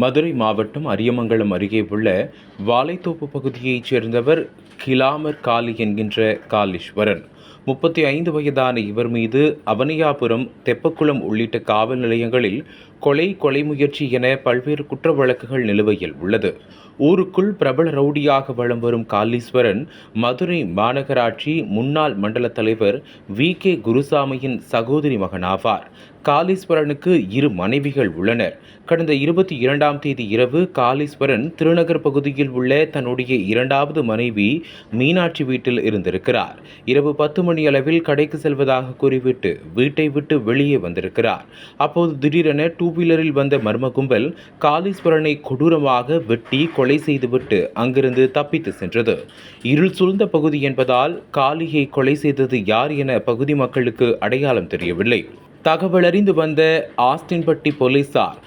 மதுரை மாவட்டம் அரியமங்கலம் அருகே உள்ள வாழைத்தோப்பு பகுதியைச் சேர்ந்தவர் கிலாமர் காளி என்கின்ற காளீஸ்வரன். 35 வயதான இவர் மீது அவனியாபுரம், தெப்பக்குளம் உள்ளிட்ட காவல் நிலையங்களில் கொலை முயற்சி என பல்வேறு குற்ற வழக்குகள் நிலுவையில் உள்ளது. ஊருக்குள் பிரபல ரவுடியாக வலம் வரும் காளீஸ்வரன் மதுரை மாநகராட்சி முன்னாள் மண்டல தலைவர் VK குருசாமியின் சகோதரி மகனாவார். காளீஸ்வரனுக்கு 2 மனைவிகள் உள்ளனர். கடந்த 22ஆம் தேதி இரவு காளீஸ்வரன் திருநகர் பகுதியில் உள்ள தன்னுடைய 2வது மனைவி மீனாட்சி வீட்டில் இருந்திருக்கிறார். இரவு 10 மணி அளவில் கடைக்கு செல்வதாக கூறிவிட்டு வீட்டை விட்டு வெளியே வந்திருக்கிறார். அப்போது திடீரென 2 வீலரில் வந்த மர்ம கும்பல் காளீஸ்வரனை கொடூரமாக வெட்டி கொலை செய்துவிட்டு அங்கிருந்து தப்பித்து சென்றது. இருள் சூழ்ந்த பகுதி என்பதால் காளியை கொலை செய்தது யார் என பகுதி மக்களுக்கு அடையாளம் தெரியவில்லை. தகவல் அறிந்து வந்த ஆஸ்டின்பட்டி போலீசார்